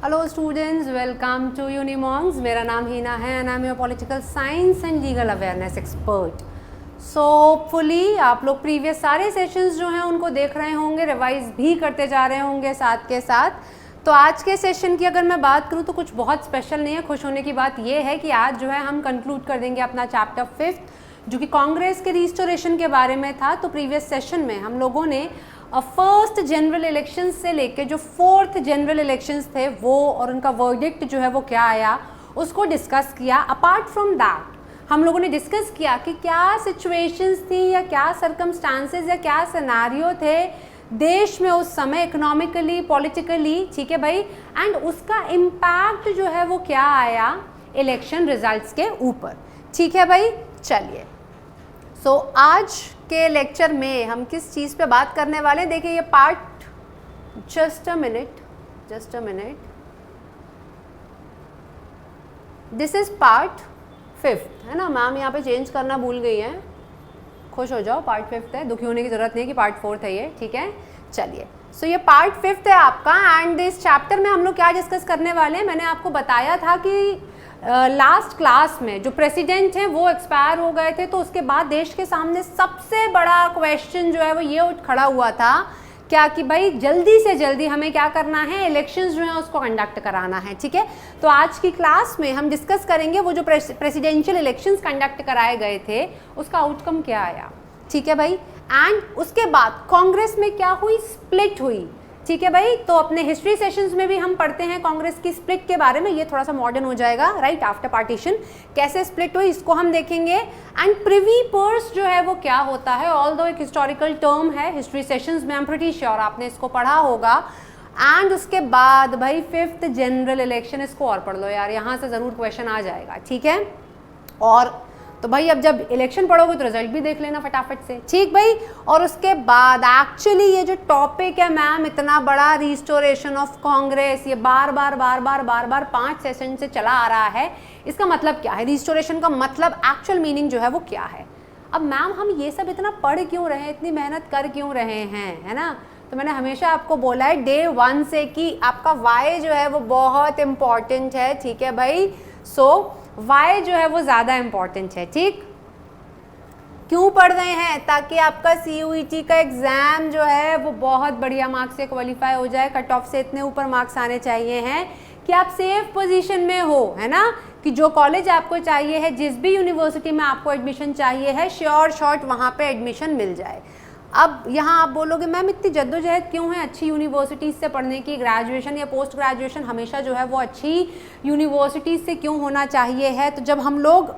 Hello students, welcome to Unimongs. मेरा नाम हीना है and I am your political science and legal awareness expert. So hopefully आप लोग previous सारे सेशंस जो हैं उनको देख रहे होंगे, रिवाइज भी करते जा रहे होंगे साथ के साथ। तो आज के सेशन की अगर मैं बात करूं तो कुछ बहुत स्पेशल नहीं है। खुश होने की बात यह है कि आज जो है हम कंक्लूड कर देंगे अपना चैप्टर 5 जो कि कांग्रेस के रिस्टोरेशन के बारे में था। तो प्रीवियस सेशन में हम लोगों ने फर्स्ट जनरल इलेक्शन से लेके जो फोर्थ जनरल इलेक्शंस थे वो और उनका वर्डिक्ट जो है वो क्या आया उसको डिस्कस किया। अपार्ट फ्रॉम दैट हम लोगों ने डिस्कस किया कि क्या सिचुएशंस थी या क्या सर्कमस्टांसेस या क्या सिनेरियो थे देश में उस समय इकोनॉमिकली, पॉलिटिकली, ठीक है भाई, एंड उसका इम्पैक्ट जो है वो क्या आया इलेक्शन रिजल्ट्स के ऊपर। ठीक है भाई, चलिए। सो आज के लेक्चर में हम किस चीज़ पे बात करने वाले हैं, देखिए ये part, just a minute, this is part 5 है ना। मैम यहाँ पे चेंज करना भूल गई है, खुश हो जाओ, पार्ट 5 है, दुखी होने की जरूरत नहीं है कि पार्ट 4 है ये, ठीक है। चलिए, सो ये पार्ट 5 है आपका एंड इस चैप्टर में हम लोग क्या डिस्कस करने वाले हैं। मैंने आपको बताया था कि लास्ट क्लास में जो प्रेसिडेंट हैं वो एक्सपायर हो गए थे, तो उसके बाद देश के सामने सबसे बड़ा क्वेश्चन जो है वो ये खड़ा हुआ था क्या कि भाई जल्दी से जल्दी हमें क्या करना है, इलेक्शंस जो है उसको कंडक्ट कराना है। ठीक है, तो आज की क्लास में हम डिस्कस करेंगे वो जो प्रेसिडेंशियल इलेक्शंस कंडक्ट कराए गए थे उसका आउटकम क्या आया। ठीक है भाई, एंड उसके बाद कांग्रेस में क्या हुई, स्प्लिट हुई। ठीक है भाई, तो अपने हिस्ट्री सेशंस में भी हम पढ़ते हैं कांग्रेस की स्प्लिट के बारे में, ये थोड़ा सा मॉडर्न हो जाएगा, राइट, आफ्टर पार्टीशन कैसे स्प्लिट हुई इसको हम देखेंगे। एंड प्रिवी पर्स जो है वो क्या होता है, ऑल्दो एक हिस्टोरिकल टर्म है हिस्ट्री सेशंस में, आई एम प्रीटी श्योर आपने इसको पढ़ा होगा। एंड उसके बाद भाई 5th जनरल इलेक्शन, इसको और पढ़ लो यार, यहाँ से ज़रूर क्वेश्चन आ जाएगा। ठीक है, और तो भाई अब जब इलेक्शन पढ़ोगे तो रिजल्ट भी देख लेना फटाफट से, ठीक भाई। और उसके बाद एक्चुअली ये जो टॉपिक है मैम, इतना बड़ा रिस्टोरेशन ऑफ कांग्रेस, ये बार बार 5 सेशन से चला आ रहा है। इसका मतलब क्या है, रिस्टोरेशन का मतलब एक्चुअल मीनिंग जो है वो क्या है। अब मैम हम ये सब इतना पढ़ क्यों रहे हैं, इतनी मेहनत कर क्यों रहे हैं, है ना। तो मैंने हमेशा आपको बोला है डे 1 से कि आपका वाई जो है वो बहुत इंपॉर्टेंट है। ठीक है भाई, सो वाई जो है वो ज़्यादा इम्पॉर्टेंट है। ठीक, क्यों पढ़ रहे हैं, ताकि आपका CUET का एग्ज़ाम जो है वो बहुत बढ़िया मार्क्स से क्वालिफाई हो जाए। कट ऑफ से इतने ऊपर मार्क्स आने चाहिए हैं कि आप सेफ पोजीशन में हो, है ना, कि जो कॉलेज आपको चाहिए है, जिस भी यूनिवर्सिटी में आपको एडमिशन चाहिए है, श्योर शॉर्ट वहाँ पे एडमिशन मिल जाए। अब यहाँ आप बोलोगे मैम इतनी जद्दोजहद क्यों है अच्छी यूनिवर्सिटीज़ से पढ़ने की, ग्रेजुएशन या पोस्ट ग्रेजुएशन हमेशा जो है वो अच्छी यूनिवर्सिटीज़ से क्यों होना चाहिए है। तो जब हम लोग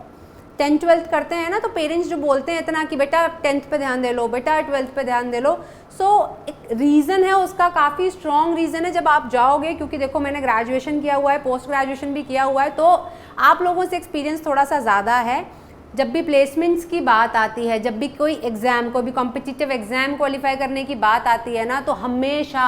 10th 12th करते हैं ना, तो पेरेंट्स जो बोलते हैं इतना कि बेटा 10th पे ध्यान दे लो, बेटा 12th पे ध्यान दे लो। सो एक रीज़न है उसका, काफ़ी स्ट्रॉन्ग रीज़न है। जब आप जाओगे, क्योंकि देखो मैंने ग्रेजुएशन किया हुआ है, पोस्ट ग्रेजुएशन भी किया हुआ है, तो आप लोगों से एक्सपीरियंस थोड़ा सा ज़्यादा है। जब भी प्लेसमेंट्स की बात आती है, जब भी कोई एग्ज़ाम, कोई भी कॉम्पिटिटिव एग्ज़ाम क्वालिफाई करने की बात आती है ना, तो हमेशा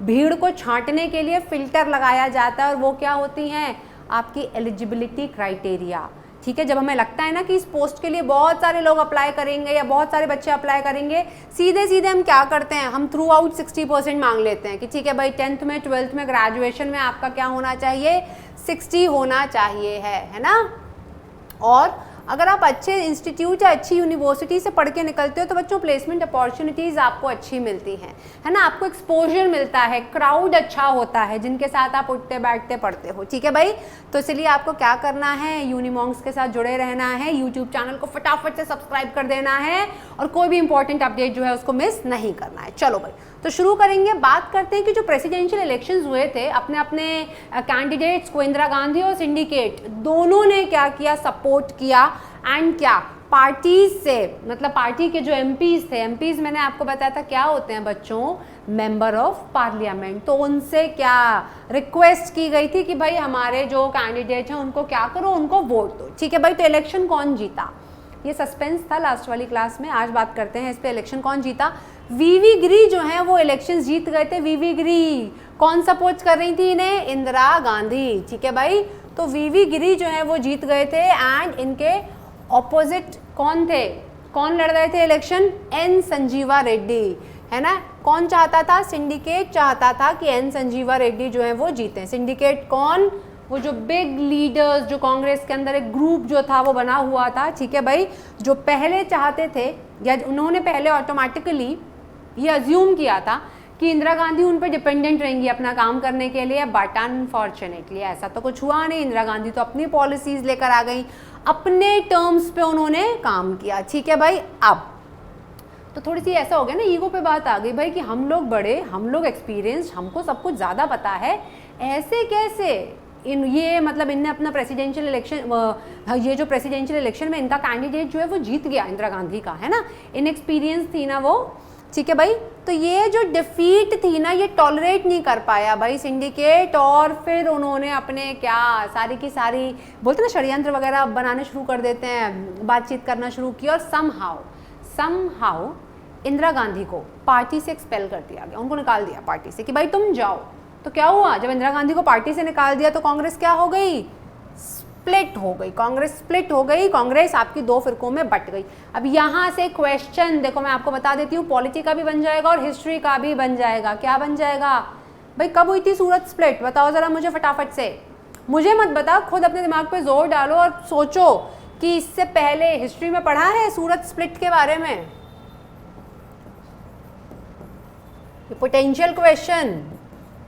भीड़ को छांटने के लिए फ़िल्टर लगाया जाता है, और वो क्या होती हैं, आपकी एलिजिबिलिटी क्राइटेरिया। ठीक है, जब हमें लगता है ना कि इस पोस्ट के लिए बहुत सारे लोग अप्लाई करेंगे या बहुत सारे बच्चे अप्लाई करेंगे, सीधे सीधे हम क्या करते हैं, हम थ्रू आउट 60% मांग लेते हैं कि ठीक है भाई 10th में, 12th में, ग्रेजुएशन में आपका क्या होना चाहिए, 60 होना चाहिए, है ना। और अगर आप अच्छे इंस्टीट्यूट या अच्छी यूनिवर्सिटी से पढ़ के निकलते हो तो बच्चों प्लेसमेंट अपॉर्चुनिटीज़ आपको अच्छी मिलती हैं, है ना, आपको एक्सपोजर मिलता है, क्राउड अच्छा होता है जिनके साथ आप उठते बैठते पढ़ते हो। ठीक है भाई, तो इसलिए आपको क्या करना है, यूनिमॉन्ग्स के साथ जुड़े रहना है, यूट्यूब चैनल को फटाफट से सब्सक्राइब कर देना है और कोई भी इंपॉर्टेंट अपडेट जो है उसको मिस नहीं करना है। चलो भाई, तो शुरू करेंगे। बात करते हैं कि जो प्रेसिडेंशियल इलेक्शंस हुए थे, अपने अपने कैंडिडेट्स को इंदिरा गांधी और सिंडिकेट दोनों ने क्या किया, सपोर्ट किया। एंड क्या, पार्टीज से, मतलब पार्टी के जो एमपीज थे, एमपीज मैंने आपको बताया था क्या होते हैं बच्चों, मेंबर ऑफ पार्लियामेंट, तो उनसे क्या रिक्वेस्ट की गई थी कि भाई हमारे जो कैंडिडेट हैं उनको क्या करो, उनको वोट दो। ठीक है भाई, तो इलेक्शन कौन जीता, ये सस्पेंस था लास्ट वाली क्लास में, आज बात करते हैं इस पे, इलेक्शन कौन जीता। वीवी गिरी जो है वो इलेक्शन जीत गए थे। वीवी गिरी कौन सपोर्ट कर रही थी इन्हें, इंदिरा गांधी। ठीक है भाई, तो वीवी गिरी जो है वो जीत गए थे एंड इनके ऑपोजिट कौन थे, कौन लड़ रहे थे इलेक्शन, एन संजीवा रेड्डी। है ना। कौन चाहता था? सिंडिकेट चाहता था कि एन संजीवा रेड्डी जो है वो जीते। सिंडिकेट कौन? वो जो बिग लीडर्स, जो कांग्रेस के अंदर एक ग्रुप जो था वो बना हुआ था, ठीक है भाई, जो पहले चाहते थे या उन्होंने पहले ऑटोमेटिकली ये अज्यूम किया था कि इंदिरा गांधी उन पर डिपेंडेंट रहेंगी अपना काम करने के लिए, बट अनफॉर्चुनेटली ऐसा तो कुछ हुआ नहीं। इंदिरा गांधी तो अपनी पॉलिसीज लेकर आ गई, अपने टर्म्स पे उन्होंने काम किया, ठीक है भाई। अब तो थोड़ी सी ऐसा हो गया ना, ईगो पे बात आ गई भाई कि हम लोग बड़े, हम लोग एक्सपीरियंस्ड, हमको सब कुछ ज़्यादा पता है, ऐसे कैसे ये मतलब इनने अपना प्रेसिडेंशियल इलेक्शन, ये जो प्रेसिडेंशियल इलेक्शन में इनका कैंडिडेट जो है वो जीत गया इंदिरा गांधी का, है ना, इनएक्सपीरियंस थी ना वो, ठीक है भाई। तो ये जो डिफीट थी ना, ये टॉलरेट नहीं कर पाया भाई सिंडिकेट, और फिर उन्होंने अपने क्या सारी की सारी बोलते ना षड्यंत्र वगैरह बनाने शुरू कर देते हैं, बातचीत करना शुरू की, और समहाउ इंदिरा गांधी को पार्टी से एक्सपेल कर दिया गया, उनको निकाल दिया पार्टी से कि भाई तुम जाओ। तो क्या हुआ? जब इंदिरा गांधी को पार्टी से निकाल दिया तो कांग्रेस क्या हो गई? स्प्लिट हो गई, कांग्रेस स्प्लिट हो गई, कांग्रेस आपकी दो फिरकों में बट गई। अब यहाँ से क्वेश्चन देखो, मैं आपको बता देती हूँ, पॉलिटी का भी बन जाएगा और हिस्ट्री का भी बन जाएगा। क्या बन जाएगा भाई? कब हुई थी सूरत स्प्लिट? बताओ जरा मुझे फटाफट से, मुझे मत बताओ, खुद अपने दिमाग पे जोर डालो और सोचो कि इससे पहले हिस्ट्री में पढ़ा है सूरत स्प्लिट के बारे में? पोटेंशियल क्वेश्चन,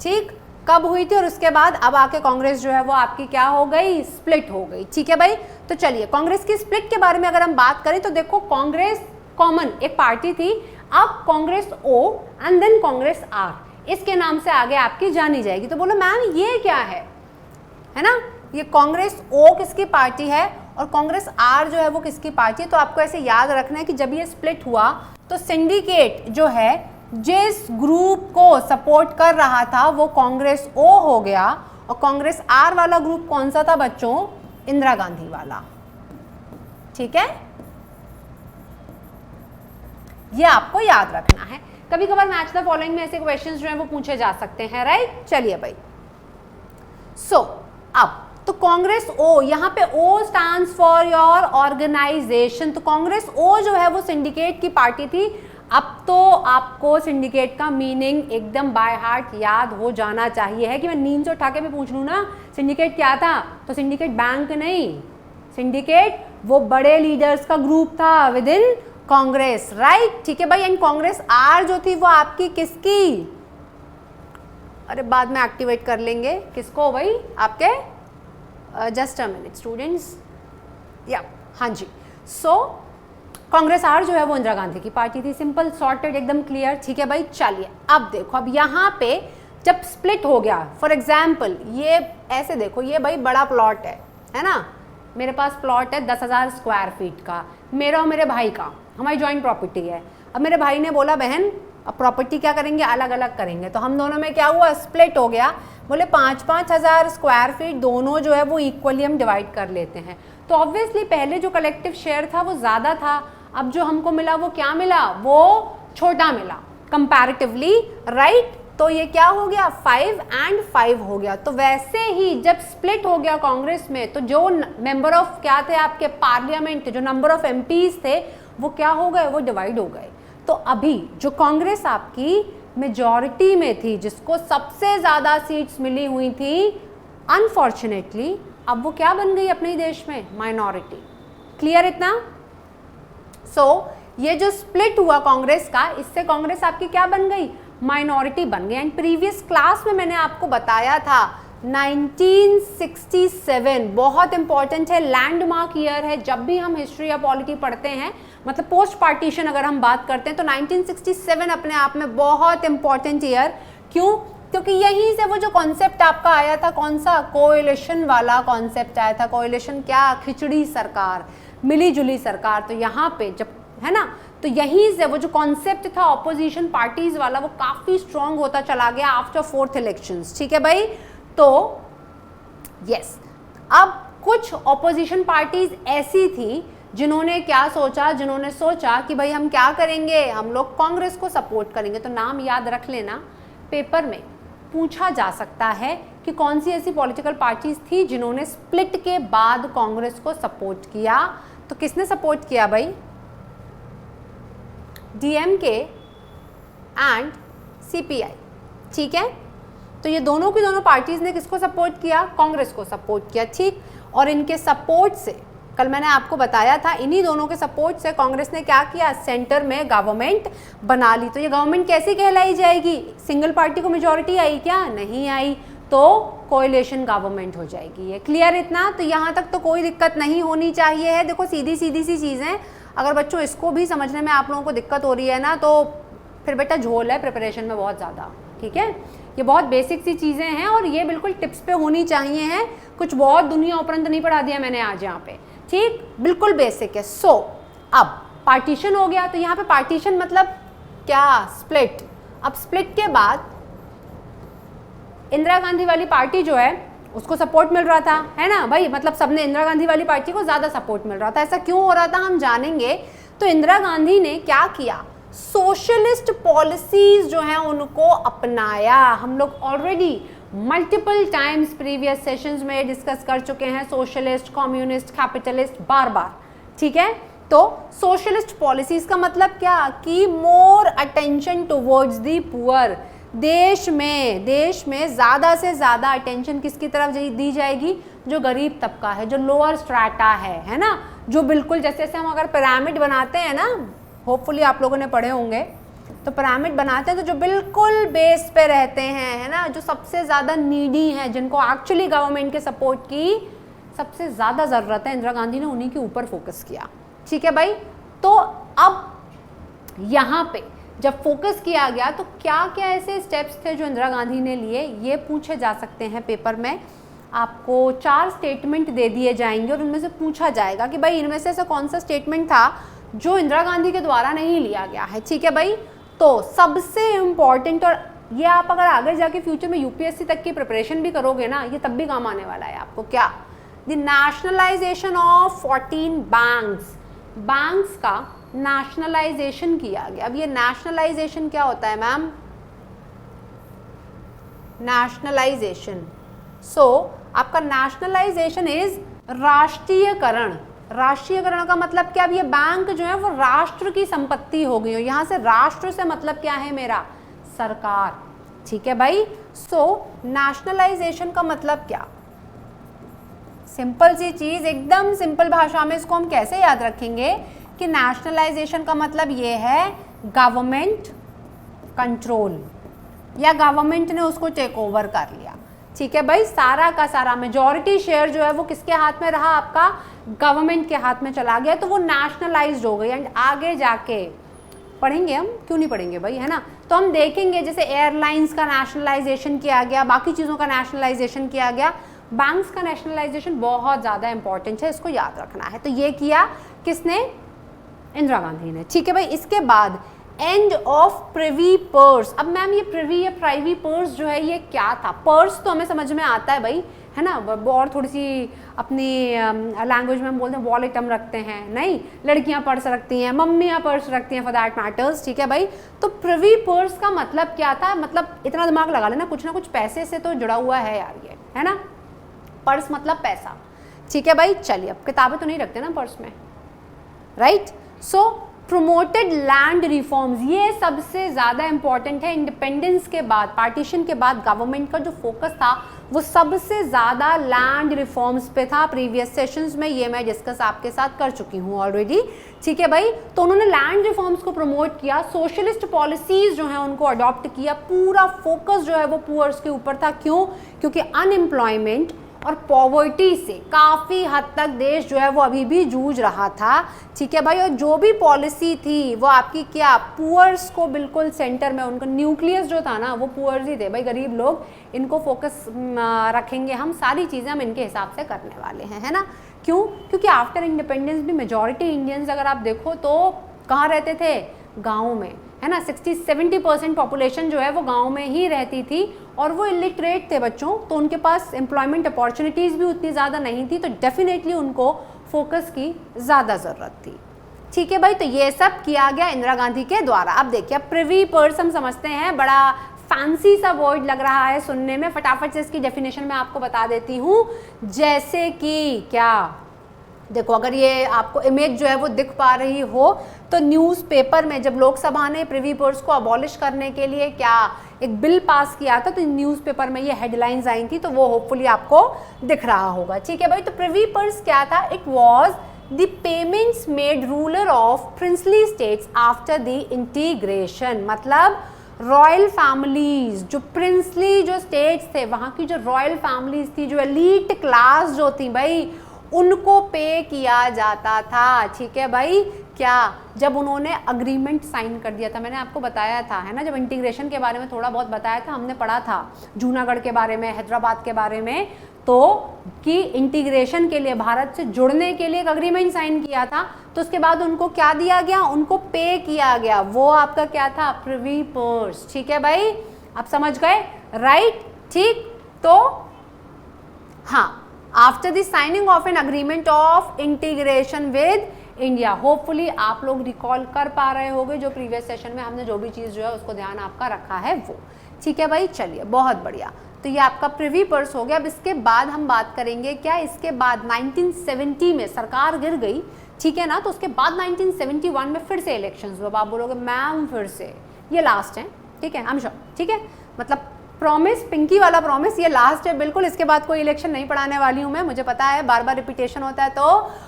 ठीक, कब हुई थी और उसके बाद अब आके कांग्रेस जो है वो आपकी क्या हो गई? स्प्लिट हो गई, ठीक है भाई। तो चलिए कांग्रेस की स्प्लिट के बारे में अगर हम बात करें तो देखो, कांग्रेस कॉमन एक पार्टी थी, अब Congress O and then Congress R, इसके नाम से आगे आपकी जानी जाएगी। तो बोलो मैम ये क्या है ना, ये कांग्रेस ओ किसकी पार्टी है और कांग्रेस आर जो है वो किसकी पार्टी है? तो आपको ऐसे याद रखना है कि जब ये स्प्लिट हुआ तो सिंडिकेट जो है जिस ग्रुप को सपोर्ट कर रहा था वो कांग्रेस ओ हो गया, और कांग्रेस आर वाला ग्रुप कौन सा था बच्चों? इंदिरा गांधी वाला, ठीक है, ये आपको याद रखना है। कभी कभार मैच द फॉलोइंग में ऐसे क्वेश्चंस जो हैं वो पूछे जा सकते हैं, राइट। चलिए भाई, सो अब तो कांग्रेस ओ, यहाँ पे ओ स्टैंड्स फॉर योर ऑर्गेनाइजेशन, तो कांग्रेस ओ जो है वो सिंडिकेट की पार्टी थी। अब तो आपको सिंडिकेट का मीनिंग एकदम बाय हार्ट याद हो जाना चाहिए, है कि मैं नींद से उठा के भी पूछ लूँ ना सिंडिकेट क्या था, तो सिंडिकेट बैंक नहीं, सिंडिकेट वो बड़े लीडर्स का ग्रुप था विद इन कांग्रेस, राइट, ठीक है भाई। एंड कांग्रेस आर जो थी वो आपकी किसकी? अरे बाद में एक्टिवेट कर लेंगे किसको भाई? आपके जस्ट अ मिनट स्टूडेंट्स, या हाँ जी। सो कांग्रेस आर जो है वो इंदिरा गांधी की पार्टी थी, सिंपल सॉर्टेड एकदम क्लियर, ठीक है भाई। चलिए अब देखो, अब यहाँ पे जब स्प्लिट हो गया, फॉर एग्जाम्पल ये ऐसे देखो, ये भाई बड़ा प्लॉट है ना, मेरे पास प्लॉट है 10,000 स्क्वायर फीट का, मेरा और मेरे भाई का, हमारी जॉइंट प्रॉपर्टी है। अब मेरे भाई ने बोला बहन अब प्रॉपर्टी क्या करेंगे, अलग अलग करेंगे, तो हम दोनों में क्या हुआ? स्प्लिट हो गया। बोले 5-5 हज़ार स्क्वायर फीट दोनों जो है वो इक्वली हम डिवाइड कर लेते हैं। तो ऑब्वियसली पहले जो कलेक्टिव शेयर था वो ज़्यादा था, अब जो हमको मिला वो क्या मिला? वो छोटा मिला कंपैरेटिवली, राइट। तो ये क्या हो गया? 5 and 5 हो गया। तो वैसे ही जब स्प्लिट हो गया कांग्रेस में, तो जो मेंबर ऑफ क्या थे आपके पार्लियामेंट, जो नंबर ऑफ एमपीज थे वो क्या हो गए? वो डिवाइड हो गए। तो अभी जो कांग्रेस आपकी मेजॉरिटी में थी, जिसको सबसे ज़्यादा सीट्स मिली हुई थी, अनफॉर्चुनेटली अब वो क्या बन गई अपने देश में? माइनॉरिटी। क्लियर इतना? सो ये जो स्प्लिट हुआ कांग्रेस का, इससे कांग्रेस आपकी क्या बन गई? माइनॉरिटी बन गई। एंड प्रीवियस क्लास में मैंने आपको बताया था 1967 बहुत इंपॉर्टेंट है, लैंडमार्क ईयर है। जब भी हम हिस्ट्री या पॉलिटी पढ़ते हैं, मतलब पोस्ट पार्टीशन अगर हम बात करते हैं, तो 1967 अपने आप में बहुत इंपॉर्टेंट ईयर। क्यों? क्योंकि यहीं से वो जो कॉन्सेप्ट आपका आया था, कौन सा? कोएलिशन वाला कॉन्सेप्ट आया था। कोएलिशन क्या? खिचड़ी सरकार, मिली जुली सरकार। तो यहाँ पे जब है ना, तो यहीं से वो जो कॉन्सेप्ट था ऑपोजिशन पार्टीज वाला, वो काफ़ी स्ट्रॉन्ग होता चला गया आफ्टर 4th इलेक्शंस, ठीक है भाई। तो यस, अब कुछ ऑपोजिशन पार्टीज ऐसी थी जिन्होंने क्या सोचा, जिन्होंने सोचा कि भाई हम क्या करेंगे, हम लोग कांग्रेस को सपोर्ट करेंगे। तो नाम याद रख लेना, पेपर में पूछा जा सकता है कि कौन सी ऐसी पॉलिटिकल पार्टीज थी जिन्होंने स्प्लिट के बाद कांग्रेस को सपोर्ट किया। तो किसने सपोर्ट किया भाई? डीएमके, एंड CPI, ठीक है। तो ये दोनों की दोनों पार्टीज ने किसको सपोर्ट किया? कांग्रेस को सपोर्ट किया, ठीक। और इनके सपोर्ट से, कल मैंने आपको बताया था, इन्हीं दोनों के सपोर्ट से कांग्रेस ने क्या किया? सेंटर में गवर्नमेंट बना ली। तो ये गवर्नमेंट कैसी कहलाई जाएगी? सिंगल पार्टी को मेजॉरिटी आई क्या? नहीं आई, तो कोएलिशन गवर्नमेंट हो जाएगी। ये क्लियर इतना? तो यहाँ तक तो कोई दिक्कत नहीं होनी चाहिए है। देखो सीधी सीधी सी चीज़ें, अगर बच्चों इसको भी समझने में आप लोगों को दिक्कत हो रही है ना, तो फिर बेटा झोल है प्रिपरेशन में बहुत ज़्यादा, ठीक है। ये बहुत बेसिक सी चीज़ें हैं और ये बिल्कुल टिप्स पे होनी चाहिए हैं। कुछ बहुत दुनिया उपरंत नहीं पढ़ा दिया मैंने आज यहाँ पे, ठीक, बिल्कुल बेसिक है। सो अब पार्टीशन हो गया, तो यहाँ पे पार्टीशन मतलब क्या? स्प्लिट। अब स्प्लिट के बाद इंदिरा गांधी वाली पार्टी जो है उसको सपोर्ट मिल रहा था, है ना भाई, मतलब सबने इंदिरा गांधी वाली पार्टी को ज़्यादा सपोर्ट मिल रहा था। ऐसा क्यों हो रहा था हम जानेंगे। तो इंदिरा गांधी ने क्या किया? सोशलिस्ट पॉलिसीज जो हैं उनको अपनाया। हम लोग already multiple times previous sessions में डिस्कस कर चुके हैं, सोशलिस्ट, कम्युनिस्ट, कैपिटलिस्ट, बार बार, ठीक है। तो सोशलिस्ट पॉलिसीज का मतलब क्या? कि more attention towards the poor. देश में ज़्यादा से ज़्यादा अटेंशन किसकी तरफ दी जाएगी? जो गरीब तबका है, जो लोअर स्ट्रैटा है ना, जो बिल्कुल जैसे हम अगर पिरामिड बनाते हैं ना, होपफुली आप लोगों ने पढ़े होंगे, तो पिरामिड बनाते हैं तो जो बिल्कुल बेस पे रहते हैं, है ना, जो सबसे ज़्यादा नीडी हैं, जिनको एक्चुअली गवर्नमेंट के सपोर्ट की सबसे ज़्यादा ज़रूरत है, इंदिरा गांधी ने उन्हीं के ऊपर फोकस किया, ठीक है भाई। तो अब यहाँ पे जब फोकस किया गया तो क्या क्या ऐसे स्टेप्स थे जो इंदिरा गांधी ने लिए, ये पूछे जा सकते हैं पेपर में। आपको 4 स्टेटमेंट दे दिए जाएंगे और उनमें से पूछा जाएगा कि भाई इनमें से ऐसा कौन सा स्टेटमेंट था जो इंदिरा गांधी के द्वारा नहीं लिया गया है, ठीक है भाई। तो सबसे इम्पॉर्टेंट, और ये आप अगर आगे जाके फ्यूचर में यूपीएससी तक की प्रिपरेशन भी करोगे ना, ये तब भी काम आने वाला है आपको। क्या? The nationalisation of 14 banks. Banks का नेशनलाइजेशन किया गया। अब ये नेशनलाइजेशन क्या होता है मैम? नेशनलाइजेशन, आपका नेशनलाइजेशन इज राष्ट्रीयकरण। राष्ट्रीयकरण का मतलब क्या? अब ये बैंक जो है वो राष्ट्र की संपत्ति हो गई हो। यहाँ से राष्ट्र से मतलब क्या है मेरा? सरकार, ठीक है भाई। नेशनलाइजेशन का मतलब क्या? सिंपल सी चीज, एकदम सिंपल भाषा में इसको हम कैसे याद रखेंगे कि नेशनलाइजेशन का मतलब ये है गवर्नमेंट कंट्रोल, या गवर्नमेंट ने उसको टेक ओवर कर लिया, ठीक है भाई। सारा का सारा मेजॉरिटी शेयर जो है वो किसके हाथ में रहा? आपका गवर्नमेंट के हाथ में चला गया, तो वो नेशनलाइज्ड हो गई। एंड आगे जाके पढ़ेंगे हम, क्यों नहीं पढ़ेंगे भाई, है ना। तो हम देखेंगे जैसे एयरलाइंस का नेशनलाइजेशन किया गया, बाकी चीज़ों का नेशनलाइजेशन किया गया, बैंक्स का नेशनलाइजेशन बहुत ज़्यादा इंपॉर्टेंट है, इसको याद रखना है। तो ये किया किसने? इंदिरा गांधी ने, ठीक है भाई। इसके बाद एंड ऑफ प्रिवी पर्स। अब मैम ये प्रिवी या प्राइवी पर्स जो है ये क्या था? पर्स तो हमें समझ में आता है भाई, है ना, और थोड़ी सी अपनी लैंग्वेज में हम बोलते हैं वॉलेट हम रखते हैं, नहीं, लड़कियां पर्स रखती हैं, मम्मियां पर्स रखती हैं, फॉर दैट मैटर्स, ठीक है भाई। तो प्रिवी पर्स का मतलब क्या था? मतलब इतना दिमाग लगा लेना, कुछ ना कुछ पैसे से तो जुड़ा हुआ है यार ये, है ना। पर्स मतलब पैसा, ठीक है भाई। चलिए, अब किताबें तो नहीं रखते ना पर्स में, राइट। सो प्रोमोटेड लैंड रिफॉर्म्स, ये सबसे ज़्यादा इंपॉर्टेंट है। इंडिपेंडेंस के बाद, पार्टीशन के बाद गवर्नमेंट का जो फोकस था वो सबसे ज़्यादा लैंड रिफॉर्म्स पे था। प्रीवियस सेशंस में ये मैं डिस्कस आपके साथ कर चुकी हूँ ऑलरेडी, ठीक है भाई। तो उन्होंने लैंड रिफॉर्म्स को प्रमोट किया, सोशलिस्ट पॉलिसीज़ जो हैं उनको अडॉप्ट किया, पूरा फोकस जो है वो पुअर्स के ऊपर था। क्यों? क्योंकि अनएम्प्लॉयमेंट और पॉवर्टी से काफ़ी हद तक देश जो है वो अभी भी जूझ रहा था, ठीक है भाई। और जो भी पॉलिसी थी वो आपकी क्या? पुअर्स को बिल्कुल सेंटर में, उनका न्यूक्लियस जो था ना वो पुअर्स ही थे भाई, गरीब लोग। इनको फोकस रखेंगे हम, सारी चीज़ें हम इनके हिसाब से करने वाले हैं, है ना। क्यों? क्योंकि आफ्टर इंडिपेंडेंस भी मेजॉरिटी इंडियंस अगर आप देखो तो कहाँ रहते थे? गाँव में, है ना। 60-70% पॉपुलेशन जो है वो गांव में ही रहती थी और वो इलिटरेट थे बच्चों, तो उनके पास एम्प्लॉयमेंट अपॉर्चुनिटीज़ भी उतनी ज़्यादा नहीं थी, तो डेफिनेटली उनको फोकस की ज़्यादा ज़रूरत थी, ठीक है भाई। तो ये सब किया गया इंदिरा गांधी के द्वारा। अब देखिए, प्रिवी पर्स हम समझते हैं, बड़ा फैंसी सा वर्ड लग रहा है सुनने में, फटाफट से इसकी डेफिनेशन मैं आपको बता देती हूँ। जैसे कि क्या? देखो अगर ये आपको इमेज जो है वो दिख पा रही हो तो न्यूज़पेपर में जब लोकसभा ने प्रिवी पर्स को अबॉलिश करने के लिए क्या एक बिल पास किया था तो न्यूज़पेपर में ये हेडलाइंस आई थी, तो वो होपफुली आपको दिख रहा होगा। ठीक है भाई, तो प्रिवी पर्स क्या था? It was the payments made ruler of princely states after the integration. मतलब रॉयल फैमिलीज, जो प्रिंसली जो स्टेट्स थे वहाँ की जो रॉयल फैमिलीज थी, जो एलीट क्लास जो थी भाई, उनको पे किया जाता था। ठीक है भाई, क्या जब उन्होंने अग्रीमेंट साइन कर दिया था, मैंने आपको बताया था है ना, जब इंटीग्रेशन के बारे में थोड़ा बहुत बताया था, हमने पढ़ा था जूनागढ़ के बारे में, हैदराबाद के बारे में, तो कि इंटीग्रेशन के लिए, भारत से जुड़ने के लिए एक अग्रीमेंट साइन किया था, तो उसके बाद उनको क्या दिया गया? उनको पे किया गया। वो आपका क्या था? Privy purse. ठीक है भाई, आप समझ गए? राइट, ठीक। तो हाँ, after the signing off an agreement of integration with India, hopefully आप लोग रिकॉल कर पा रहे होंगे जो प्रीवियस सेशन में हमने जो भी चीज़ जो है उसको ध्यान आपका रखा है वो। ठीक है भाई, चलिए बहुत बढ़िया। तो ये आपका प्रिवी पर्स हो गया। अब इसके बाद हम बात करेंगे क्या, इसके बाद 1970 में सरकार गिर गई, ठीक है ना, तो उसके बाद 1971 में फिर से इलेक्शंस हुए। आप बोलोगे मैम फिर से, ये लास्ट है, ठीक है, आई एम श्योर, ठीक है, मतलब प्रॉमिस, पिंकी वाला प्रॉमिस, ये लास्ट है बिल्कुल, इसके बाद कोई इलेक्शन नहीं पढ़ाने वाली हूँ मैं, मुझे पता है बार बार रिपीटेशन होता है तो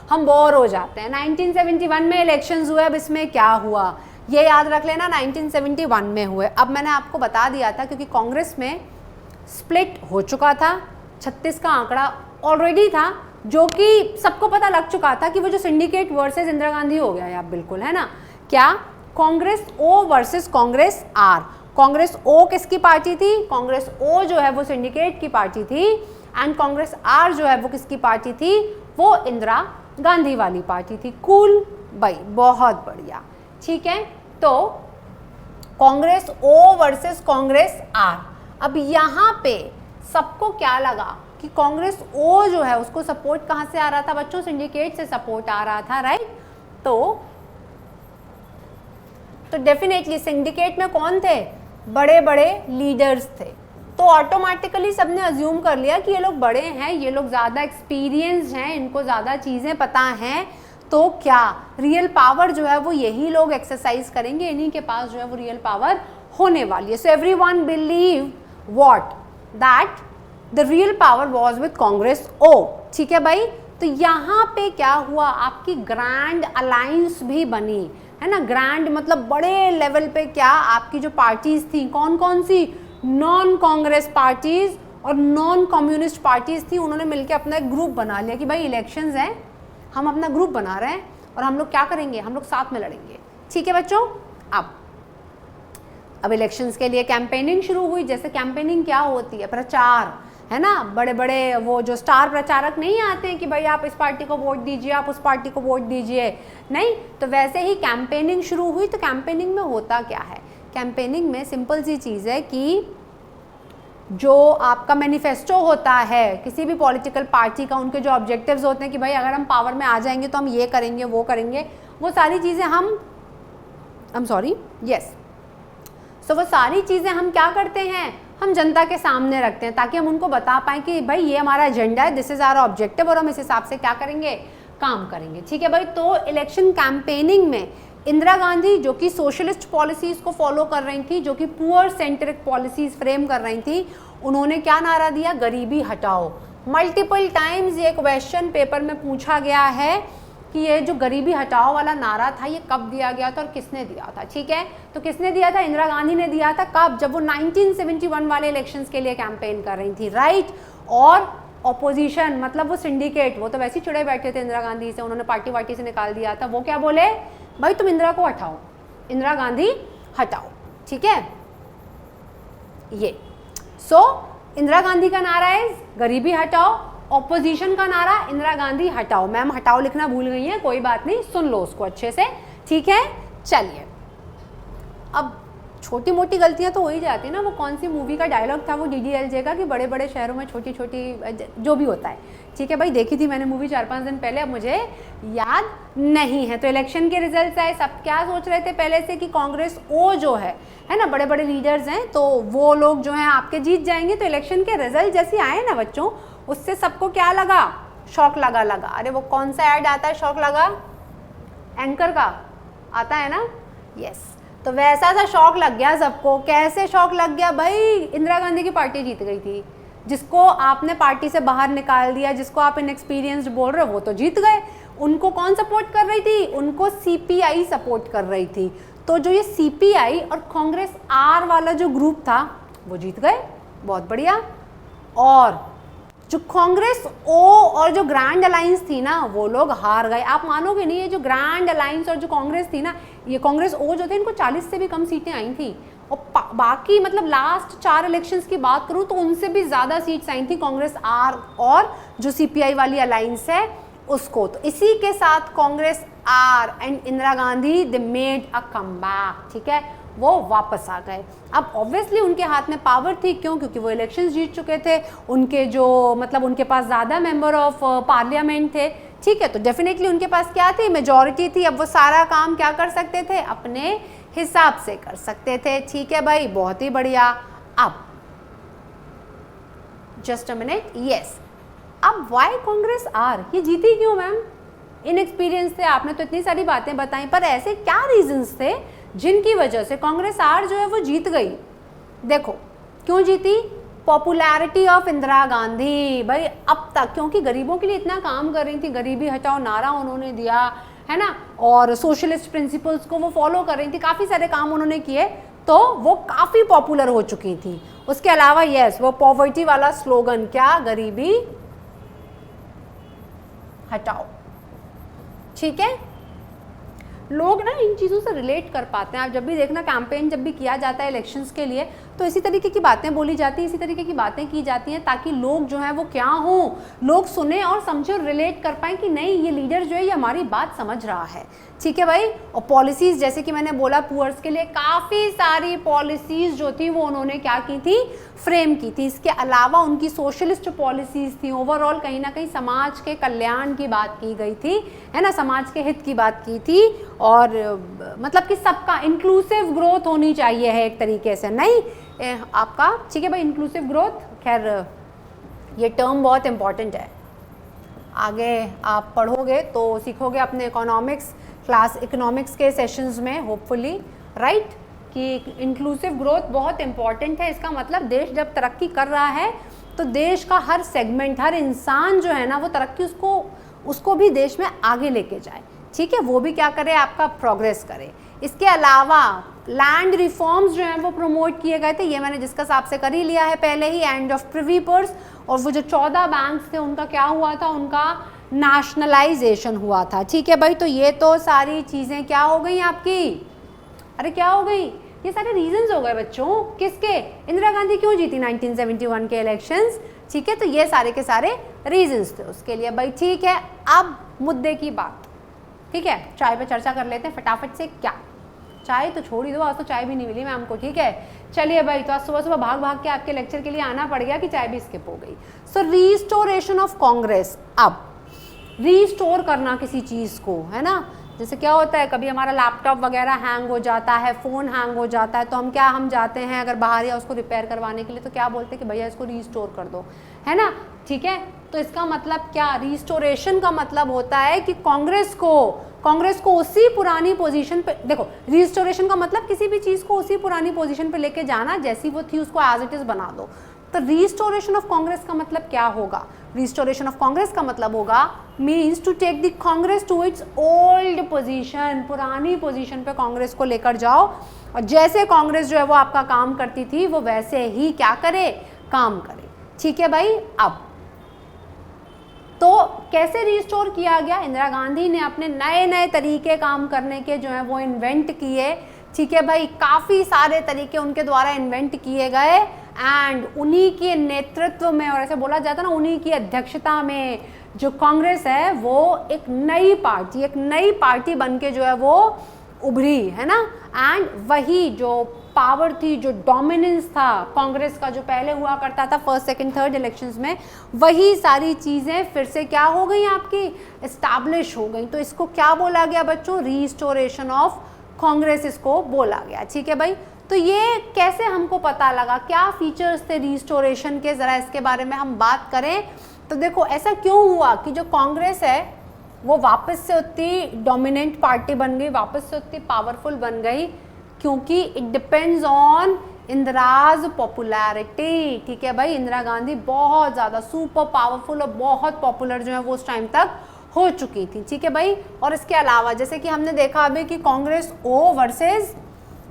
हम बोर हो जाते हैं। 1971 में इलेक्शंस हुए, अब इसमें क्या हुआ ये याद रख लेना, 1971 में हुए। अब मैंने आपको बता दिया था क्योंकि कांग्रेस में स्प्लिट हो चुका था, 36 का आंकड़ा ऑलरेडी था, जो कि सबको पता लग चुका था कि वो जो सिंडिकेट वर्सेस इंदिरा गांधी हो गया है, आप बिल्कुल है ना, क्या कांग्रेस ओ वर्सेस कांग्रेस आर। कांग्रेस ओ किसकी पार्टी थी? कांग्रेस ओ जो है वो सिंडिकेट की पार्टी थी, एंड कांग्रेस आर जो है वो किसकी पार्टी थी? वो इंदिरा गांधी वाली पार्टी थी। कूल भाई, बहुत बढ़िया, ठीक है। तो कांग्रेस ओ वर्सेस कांग्रेस आर। अब यहाँ पे सबको क्या लगा कि कांग्रेस ओ जो है उसको सपोर्ट कहाँ से आ रहा था बच्चों? सिंडिकेट से सपोर्ट आ रहा था, राइट। तो डेफिनेटली सिंडिकेट में कौन थे? बड़े बड़े लीडर्स थे, तो ऑटोमेटिकली सबने अज्यूम कर लिया कि ये लोग बड़े हैं, ये लोग ज़्यादा एक्सपीरियंस्ड हैं, इनको ज़्यादा चीज़ें पता हैं, तो क्या रियल पावर जो है वो यही लोग एक्सरसाइज करेंगे, इन्हीं के पास जो है वो रियल पावर होने वाली है। So everyone believe what, that the real power was with Congress ओ। ठीक है भाई, तो यहाँ पे क्या हुआ, आपकी ग्रैंड अलायंस भी बनी, है ना। ग्रैंड मतलब बड़े लेवल पे क्या आपकी जो पार्टीज थी, कौन कौन सी? नॉन कांग्रेस पार्टीज और नॉन कम्युनिस्ट पार्टीज थी, उन्होंने मिलकर अपना एक ग्रुप बना लिया कि भाई इलेक्शंस हैं, हम अपना ग्रुप बना रहे हैं और हम लोग क्या करेंगे, हम लोग साथ में लड़ेंगे। ठीक है बच्चों, अब इलेक्शंस के लिए कैंपेनिंग शुरू हुई। जैसे कैंपेनिंग क्या होती है? प्रचार, है ना। बड़े बड़े वो जो स्टार प्रचारक नहीं आते हैं कि भाई आप इस पार्टी को वोट दीजिए, आप उस पार्टी को वोट दीजिए, नहीं, तो वैसे ही कैंपेनिंग शुरू हुई। तो कैंपेनिंग में होता क्या है? कैंपेनिंग में सिंपल सी चीज़ है कि जो आपका मैनिफेस्टो होता है किसी भी पॉलिटिकल पार्टी का, उनके जो ऑब्जेक्टिव्स होते हैं कि भाई अगर हम पावर में आ जाएंगे तो हम ये करेंगे, वो करेंगे, वो सारी चीज़ें वो सारी चीज़ें हम क्या करते हैं? हम जनता के सामने रखते हैं ताकि हम उनको बता पाएँ कि भाई ये हमारा एजेंडा है, दिस इज़ आवर ऑब्जेक्टिव, और हम इस हिसाब से क्या करेंगे, काम करेंगे। ठीक है भाई, तो इलेक्शन कैंपेनिंग में इंदिरा गांधी जो कि सोशलिस्ट पॉलिसीज़ को फॉलो कर रही थी, जो कि पुअर सेंट्रिक पॉलिसीज़ फ्रेम कर रही थी, उन्होंने क्या नारा दिया? गरीबी हटाओ। मल्टीपल टाइम्स ये क्वेश्चन पेपर में पूछा गया है कि ये जो गरीबी हटाओ वाला नारा था ये कब दिया गया था और किसने दिया था? ठीक है, तो किसने दिया था? इंदिरा गांधी ने दिया था। कब? जब वो 1971 वाले इलेक्शंस के लिए कैंपेन कर रही थी, राइट। और ऑपोजिशन मतलब वो सिंडिकेट, वो तो वैसे ही चिड़े बैठे थे इंदिरा गांधी से, उन्होंने पार्टी वार्टी से निकाल दिया था। वो क्या बोले? भाई तुम इंदिरा को हटाओ, इंदिरा गांधी हटाओ। ठीक है, ये इंदिरा गांधी का नारा है गरीबी हटाओ, ऑपोजिशन का नारा इंदिरा गांधी हटाओ। मैम हटाओ लिखना भूल गई हैं, कोई बात नहीं, सुन लो उसको अच्छे से, ठीक है। चलिए, अब छोटी मोटी गलतियां तो हो ही जाती है ना। वो कौन सी मूवी का डायलॉग था वो DDLJ का कि बड़े बड़े शहरों में छोटी छोटी जो भी होता है, ठीक है भाई, देखी थी मैंने मूवी 4-5 दिन पहले, अब मुझे याद नहीं है। तो इलेक्शन के रिजल्ट आए, सब क्या सोच रहे थे पहले से कि कांग्रेस ओ जो है ना, बड़े बड़े लीडर्स हैं, तो वो लोग जो हैं आपके जीत जाएंगे। तो इलेक्शन के रिजल्ट जैसे आए ना बच्चों, उससे सबको क्या लगा शौक लगा लगा, अरे वो कौन सा ऐड आता है शौक लगा, एंकर का आता है ना, यस। तो वैसा सा शौक लग गया सबको। कैसे शौक लग गया भाई, इंदिरा गांधी की पार्टी जीत गई थी, जिसको आपने पार्टी से बाहर निकाल दिया, जिसको आप इनएक्सपीरियंस्ड बोल रहे हो, वो तो जीत गए। उनको कौन सपोर्ट कर रही थी, उनको सीपीआई सपोर्ट कर रही थी। तो जो ये सीपीआई और कांग्रेस आर वाला जो ग्रुप था वो जीत गए, बहुत बढ़िया। और जो कांग्रेस ओ और जो ग्रैंड अलायंस थी ना, वो लोग हार गए। आप मानोगे नहीं, ये जो ग्रैंड अलायंस और जो कांग्रेस थी ना, ये कांग्रेस ओ जो थे, इनको 40 से भी कम सीटें आई थी। और बाकी मतलब लास्ट 4 इलेक्शंस की बात करूं तो उनसे भी ज़्यादा सीट्स आई थी कांग्रेस आर और जो सीपीआई वाली अलायंस है उसको। तो इसी के साथ Congress R and Indira Gandhi they made a comeback, ठीक है, वो वापस आ गए। अब ऑब्वियसली उनके हाथ में पावर थी, क्यों, क्योंकि वो इलेक्शंस जीत चुके थे, उनके जो मतलब उनके पास ज़्यादा मेंबर ऑफ पार्लियामेंट थे, ठीक है, तो डेफिनेटली उनके पास क्या थी, मेजॉरिटी थी। अब वो सारा काम क्या कर सकते थे, अपने हिसाब से कर सकते थे, ठीक है भाई, बहुत ही बढ़िया। अब जस्ट अ मिनट, यस, अब वाई कांग्रेस आर, ये जीती क्यों मैम, इनएक्सपीरियंस थे, आपने तो इतनी सारी बातें बताई, पर ऐसे क्या रीजंस थे जिनकी वजह से कांग्रेस आर जो है वो जीत गई। देखो क्यों जीती, पॉपुलैरिटी ऑफ इंदिरा गांधी भाई अब तक, क्योंकि गरीबों के लिए इतना काम कर रही थी, गरीबी हटाओ नारा उन्होंने दिया है ना, और सोशलिस्ट प्रिंसिपल्स को वो फॉलो कर रही थी, काफ़ी सारे काम उन्होंने किए, तो वो काफ़ी पॉपुलर हो चुकी थी। उसके अलावा यस, वो पॉवर्टी वाला स्लोगन, क्या, गरीबी हटाओ, ठीक है, लोग ना इन चीज़ों से रिलेट कर पाते हैं। आप जब भी देखना कैंपेन जब भी किया जाता है इलेक्शंस के लिए, तो इसी तरीके की बातें बोली जाती हैं, इसी तरीके की बातें की जाती हैं, ताकि लोग जो हैं वो क्या हों, लोग सुने और समझे और रिलेट कर पाएँ कि नहीं, ये लीडर जो है ये हमारी बात समझ रहा है, ठीक है भाई। और पॉलिसीज़ जैसे कि मैंने बोला, पुअर्स के लिए काफ़ी सारी पॉलिसीज़ जो थी वो उन्होंने क्या की थी, फ्रेम की थी। इसके अलावा उनकी सोशलिस्ट पॉलिसीज़ थी, ओवरऑल कहीं ना कहीं समाज के कल्याण की बात की गई थी, है ना, समाज के हित की बात की थी, और मतलब कि सबका इंक्लूसिव ग्रोथ होनी चाहिए है एक तरीके से, नहीं आपका, ठीक है भाई, इंक्लूसिव ग्रोथ, खैर ये टर्म बहुत इंपॉर्टेंट है, आगे आप पढ़ोगे तो सीखोगे अपने इकोनॉमिक्स के सेशंस में होपफुली, राइट, कि इंक्लूसिव ग्रोथ बहुत इंपॉर्टेंट है। इसका मतलब देश जब तरक्की कर रहा है तो देश का हर सेगमेंट, हर इंसान जो है ना वो तरक्की उसको भी देश में आगे लेके जाए, ठीक है, वो भी क्या करे, आपका प्रोग्रेस करे। इसके अलावा लैंड रिफॉर्म्स जो हैं वो प्रमोट किए गए थे, ये मैंने डिस्कस आपसे कर ही लिया है पहले ही, एंड ऑफ प्रिवी पर्स, और वो जो 14 बैंक्स थे उनका क्या हुआ था, उनका नेशनलाइजेशन हुआ था, ठीक है भाई। तो ये तो सारी चीज़ें क्या हो गई आपकी, अरे क्या हो गई, ये सारे रीजंस हो गए बच्चों, किसके, इंदिरा गांधी क्यों जीती 1971 के इलेक्शंस, ठीक है, तो ये सारे के सारे रीजंस थे उसके लिए भाई, ठीक है। अब मुद्दे की बात, ठीक है, चाय पे चर्चा कर लेते हैं फटाफट से। क्या चाय तो छोड़ ही दो, आज तो चाय भी नहीं मिली मैम को, ठीक है, चलिए भाई, तो आज सुबह सुबह भाग भाग के आपके लेक्चर के लिए आना पड़ गया कि चाय भी स्किप हो गई। सो रीस्टोरेशन ऑफ कांग्रेस, अब रीस्टोर करना किसी चीज़ को, है ना, जैसे क्या होता है, कभी हमारा लैपटॉप वगैरह हैंग हो जाता है, फ़ोन हैंग हो जाता है, तो हम जाते हैं अगर बाहर या उसको रिपेयर करवाने के लिए, तो क्या बोलते हैं कि भैया इसको रीस्टोर कर दो, है ना, ठीक है। तो इसका मतलब क्या, रीस्टोरेशन का मतलब होता है कि कांग्रेस को उसी पुरानी पोजीशन पे, देखो रीस्टोरेशन का मतलब किसी भी चीज़ को उसी पुरानी पोजीशन पे लेके जाना, जैसी वो थी उसको एज इट इज़ बना दो। तो रीस्टोरेशन ऑफ कांग्रेस का मतलब क्या होगा, रिस्टोरेशन ऑफ कांग्रेस का मतलब होगा means to take the Congress to its old position, पुरानी पोजीशन पे कांग्रेस को लेकर जाओ, और जैसे कांग्रेस जो है वो आपका काम करती थी वो वैसे ही क्या करे, काम करे, ठीक है भाई। अब तो कैसे रिस्टोर किया गया, इंदिरा गांधी ने अपने नए नए तरीके काम करने के जो है वो इन्वेंट किए, ठीक है भाई, काफ़ी सारे तरीके उनके द्वारा इन्वेंट किए गए, एंड उन्हीं के नेतृत्व में, और ऐसे बोला जाता है ना, उन्हीं की अध्यक्षता में जो कांग्रेस है वो एक नई पार्टी बन के जो है वो उभरी, है ना, एंड वही जो पावर थी, जो डोमिनेंस था कांग्रेस का जो पहले हुआ करता था फर्स्ट सेकंड थर्ड इलेक्शंस में, वही सारी चीज़ें फिर से क्या हो गई आपकी, एस्टैब्लिश हो गई। तो इसको क्या बोला गया बच्चों, रीस्टोरेशन ऑफ कांग्रेस इसको बोला गया, ठीक है भाई। तो ये कैसे हमको पता लगा, क्या फीचर्स थे रीस्टोरेशन के, ज़रा इसके बारे में हम बात करें, तो देखो ऐसा क्यों हुआ कि जो कांग्रेस है वो वापस से उतनी डोमिनेंट पार्टी बन गई, वापस से उतनी पावरफुल बन गई, क्योंकि it depends on Indira's popularity. ठीक है भाई, इंदिरा गांधी बहुत ज़्यादा सुपर पावरफुल और बहुत पॉपुलर जो है वो उस टाइम तक हो चुकी थी। ठीक है भाई, और इसके अलावा जैसे कि हमने देखा अभी कि कांग्रेस ओ वर्सेस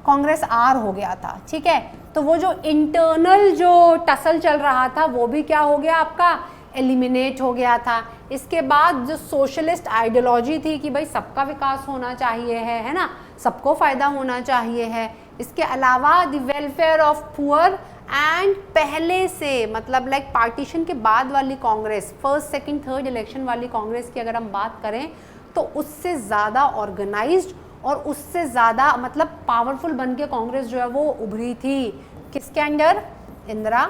कांग्रेस आर हो गया था। ठीक है, तो वो जो इंटरनल जो टसल चल रहा था वो भी क्या हो गया आपका, एलिमिनेट हो गया था। इसके बाद जो सोशलिस्ट आइडियोलॉजी थी कि भाई सबका विकास होना चाहिए है ना, सबको फ़ायदा होना चाहिए है। इसके अलावा the welfare of poor and पहले से मतलब लाइक पार्टीशन के बाद वाली Congress, first second third election वाली कांग्रेस की अगर हम बात करें तो उससे ज़्यादा ऑर्गेनाइज्ड और उससे ज़्यादा मतलब पावरफुल बन के कांग्रेस जो है वो उभरी थी। किसके अंडर, इंदिरा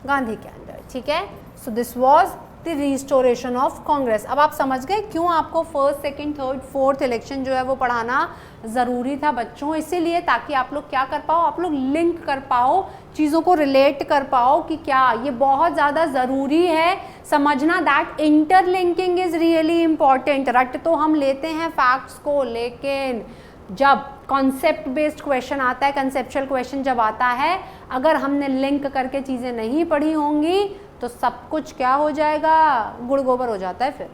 गांधी के अंडर। ठीक है, so this was the restoration of Congress. अब आप समझ गए क्यों आपको first second third fourth election जो है वो पढ़ाना ज़रूरी था बच्चों, इसीलिए ताकि आप लोग क्या कर पाओ, आप लोग लिंक कर पाओ, चीज़ों को रिलेट कर पाओ कि क्या ये बहुत ज़्यादा ज़रूरी है समझना। That interlinking is really important. रट तो हम लेते हैं फैक्ट्स को, लेकिन जब कॉन्सेप्ट बेस्ड क्वेश्चन आता है, कंसेप्चुअल क्वेश्चन जब आता है, अगर हमने लिंक करके चीज़ें नहीं पढ़ी होंगी तो सब कुछ क्या हो जाएगा, गुड़ गोबर हो जाता है फिर,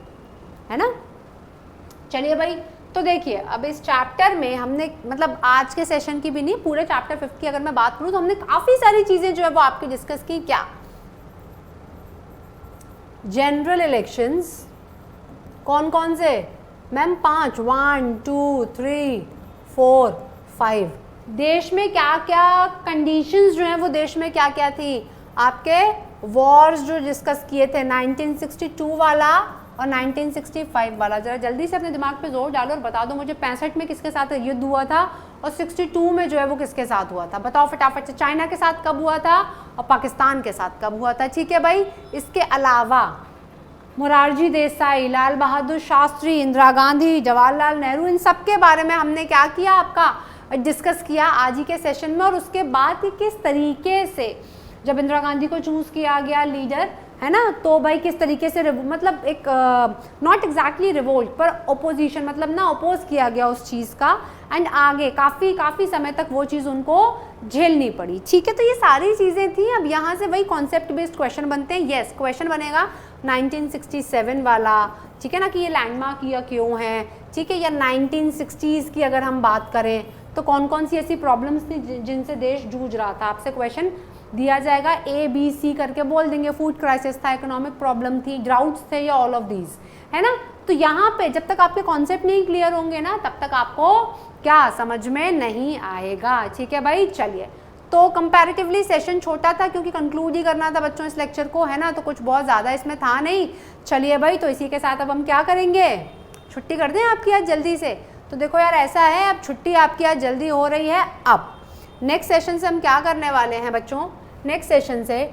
है ना। चलिए भाई, तो देखिए अब इस चैप्टर में हमने मतलब आज के सेशन की भी नहीं, पूरे चैप्टर 5 की अगर मैं बात करूं तो हमने काफ़ी सारी चीज़ें जो है वो आपकी डिस्कस की। क्या, जनरल इलेक्शंस कौन कौन से मैम, 5, 1 2 3 4 5। देश में क्या क्या कंडीशंस जो हैं वो देश में क्या क्या थी, आपके वॉर्स जो डिस्कस किए थे 1962 वाला और 1965 वाला। जरा जल्दी से अपने दिमाग पे जोर डालो और बता दो मुझे 65 में किसके साथ युद्ध हुआ था और 62 में जो है वो किसके साथ हुआ था, बताओ फटाफट से। चाइना के साथ कब हुआ था और पाकिस्तान के साथ कब हुआ था। ठीक है भाई, इसके अलावा मोरारजी देसाई, लाल बहादुर शास्त्री, इंदिरा गांधी, जवाहरलाल नेहरू, इन सब के बारे में हमने क्या किया, आपका डिस्कस किया आज ही के सेशन में। और उसके बाद कि किस तरीके से जब इंदिरा गांधी को चूज़ किया गया लीडर, है ना, तो भाई किस तरीके से मतलब एक नॉट एग्जैक्टली रिवोल्ट पर ओपोजिशन मतलब ना अपोज किया गया उस चीज़ का, एंड आगे काफ़ी समय तक वो चीज़ उनको झेलनी पड़ी। ठीक है, तो ये सारी चीज़ें थी। अब यहाँ से वही कॉन्सेप्ट बेस्ड क्वेश्चन बनते हैं। येस, क्वेश्चन बनेगा 1967 वाला, ठीक है ना, कि ये लैंडमार्क ईयर क्यों है। ठीक है, या 1960s की अगर हम बात करें तो कौन कौन सी ऐसी प्रॉब्लम्स थी जिनसे देश जूझ रहा था, आपसे क्वेश्चन दिया जाएगा, ABC करके बोल देंगे। फूड क्राइसिस था, इकोनॉमिक प्रॉब्लम थी, ड्राउट्स थे, या ऑल ऑफ दीज, है ना। तो यहाँ पे जब तक आपके कॉन्सेप्ट नहीं क्लियर होंगे ना तब तक आपको क्या समझ में नहीं आएगा। ठीक है भाई, चलिए। तो कंपैरेटिवली सेशन छोटा था क्योंकि कंक्लूड ही करना था बच्चों इस लेक्चर को, है ना, तो कुछ बहुत ज़्यादा इसमें था नहीं। चलिए भाई, तो इसी के साथ अब हम क्या करेंगे, छुट्टी कर दें आपकी आज जल्दी से। तो देखो यार, ऐसा है अब छुट्टी आपकी आज जल्दी हो रही है। अब नेक्स्ट सेशन से हम क्या करने वाले हैं बच्चों, नेक्स्ट सेशन से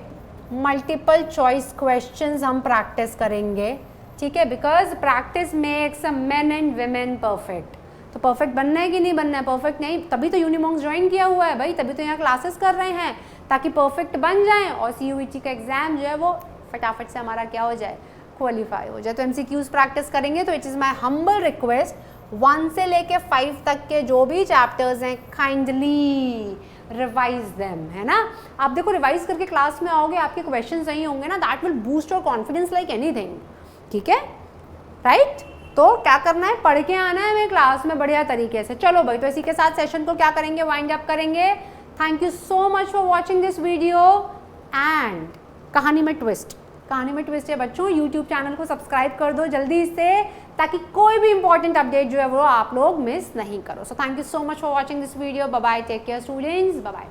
मल्टीपल चॉइस क्वेश्चंस हम प्रैक्टिस करेंगे। ठीक है, because practice makes a man and women perfect. तो परफेक्ट बनना है कि नहीं बनना है, परफेक्ट नहीं, तभी तो यूनिमॉन्क्स ज्वाइन किया हुआ है भाई, तभी तो यहाँ क्लासेस कर रहे हैं ताकि परफेक्ट बन जाएं और CUET का एग्जाम जो है वो फटाफट से हमारा क्या हो जाए, क्वालिफाई हो जाए। तो MCQs प्रैक्टिस करेंगे। तो it is my humble request, 1 से लेके 5 तक के जो भी चैप्टर्स हैं काइंडली रिवाइज देम, है ना। आप देखो रिवाइज करके क्लास में आओगे, आपके क्वेश्चन सही होंगे ना, that will boost your confidence like anything. ठीक है, राइट। तो क्या करना है, पढ़ के आना है हमें क्लास में बढ़िया तरीके से। चलो भाई, तो इसी के साथ सेशन को क्या करेंगे, वाइंड अप करेंगे। Thank you so much for watching this video. And कहानी में ट्विस्ट है बच्चों, यूट्यूब चैनल को सब्सक्राइब कर दो जल्दी से ताकि कोई भी इंपॉर्टेंट अपडेट जो है वो आप लोग मिस नहीं करो। So thank you so much for watching this video. Bye bye, take care students, bye bye.